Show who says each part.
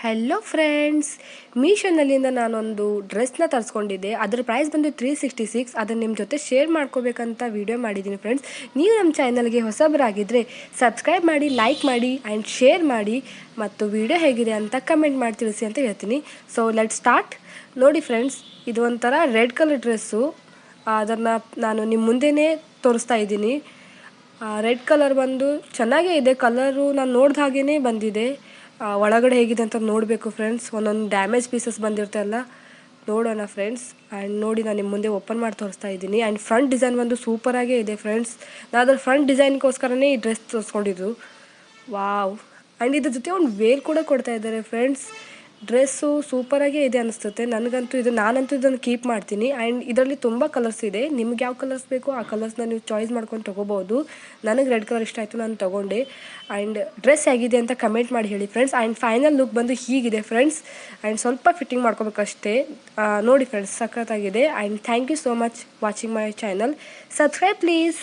Speaker 1: Hello friends, ಮೀಶೋನಲ್ಲಿಂದ ನಾನೊಂದು ಡ್ರೆಸ್ನ ತರಿಸ್ಕೊಂಡಿದ್ದೆ. ಅದರ price ಬಂದು 366. ಅದನ್ನು ನಿಮ್ಮ ಜೊತೆ ಶೇರ್ ಮಾಡ್ಕೋಬೇಕಂತ ವಿಡಿಯೋ ಮಾಡಿದ್ದೀನಿ ಫ್ರೆಂಡ್ಸ್. ನೀವು ನಮ್ಮ ಚಾನಲ್ಗೆ ಹೊಸಬರಾಗಿದ್ದರೆ ಸಬ್ಸ್ಕ್ರೈಬ್ ಮಾಡಿ, ಲೈಕ್ ಮಾಡಿ ಆ್ಯಂಡ್ ಶೇರ್ ಮಾಡಿ, ಮತ್ತು ವಿಡಿಯೋ ಹೇಗಿದೆ ಅಂತ ಕಮೆಂಟ್ ಮಾಡಿ ತಿಳಿಸಿ ಅಂತ ಹೇಳ್ತೀನಿ. So let start. ನೋಡಿ ಫ್ರೆಂಡ್ಸ್, ಇದು ಒಂಥರ ರೆಡ್ ಕಲರ್ ಡ್ರೆಸ್ಸು. ಅದನ್ನು ನಾನು ನಿಮ್ಮ ಮುಂದೆನೇ ತೋರಿಸ್ತಾ ಇದ್ದೀನಿ. ರೆಡ್ ಕಲರ್ ಬಂದು ಚೆನ್ನಾಗೇ ಇದೆ. ಕಲರು ನಾನು ನೋಡ್ದ ಹಾಗೇ ಬಂದಿದೆ. ಒಳಗಡೆ ಹೇಗಿದೆ ಅಂತ ನೋಡಬೇಕು ಫ್ರೆಂಡ್ಸ್. ಒಂದೊಂದು ಡ್ಯಾಮೇಜ್ ಪೀಸಸ್ ಬಂದಿರ್ತಲ್ಲ, ನೋಡೋಣ ಫ್ರೆಂಡ್ಸ್. ಆ್ಯಂಡ್ ನೋಡಿ, ನಾನು ನಿಮ್ಮ ಮುಂದೆ ಓಪನ್ ಮಾಡಿ ತೋರಿಸ್ತಾ ಇದ್ದೀನಿ. ಆ್ಯಂಡ್ ಫ್ರಂಟ್ ಡಿಸೈನ್ ಬಂದು ಸೂಪರಾಗೇ ಇದೆ ಫ್ರೆಂಡ್ಸ್. ನಾನು ಅದರ ಫ್ರಂಟ್ ಡಿಸೈನ್ಗೋಸ್ಕರನೇ ಈ ಡ್ರೆಸ್ ತೋರಿಸ್ಕೊಂಡಿದ್ದು. ವಾವ್! ಆ್ಯಂಡ್ ಇದ್ರ ಜೊತೆ ಒಂದು ವೇಲ್ ಕೂಡ ಕೊಡ್ತಾ ಇದ್ದಾರೆ ಫ್ರೆಂಡ್ಸ್. ಡ್ರೆಸ್ಸು ಸೂಪರಾಗೇ ಇದೆ ಅನಿಸುತ್ತೆ ನನಗಂತೂ. ನಾನಂತೂ ಇದನ್ನು ಕೀಪ್ ಮಾಡ್ತೀನಿ. ಆ್ಯಂಡ್ ಇದರಲ್ಲಿ ತುಂಬ ಕಲರ್ಸ್ ಇದೆ. ನಿಮ್ಗೆ ಯಾವ ಕಲರ್ಸ್ ಬೇಕೋ ಆ ಕಲರ್ಸ್ನ ನೀವು ಚಾಯ್ಸ್ ಮಾಡ್ಕೊಂಡು ತೊಗೋಬೋದು. ನನಗೆ ರೆಡ್ ಕಲರ್ ಇಷ್ಟ ಆಯಿತು, ನಾನು ತೊಗೊಂಡೆ. ಆ್ಯಂಡ್ ಡ್ರೆಸ್ ಹೇಗಿದೆ ಅಂತ ಕಮೆಂಟ್ ಮಾಡಿ ಹೇಳಿ ಫ್ರೆಂಡ್ಸ್. ಆ್ಯಂಡ್ ಫೈನಲ್ ಲುಕ್ ಬಂದು ಹೀಗಿದೆ ಫ್ರೆಂಡ್ಸ್. ಆ್ಯಂಡ್ ಸ್ವಲ್ಪ ಫಿಟ್ಟಿಂಗ್ ಮಾಡ್ಕೋಬೇಕಷ್ಟೇ. ನೋಡಿ ಫ್ರೆಂಡ್ಸ್, ಸಖತ್ತಾಗಿದೆ. And thank you so much watching my channel. Subscribe please.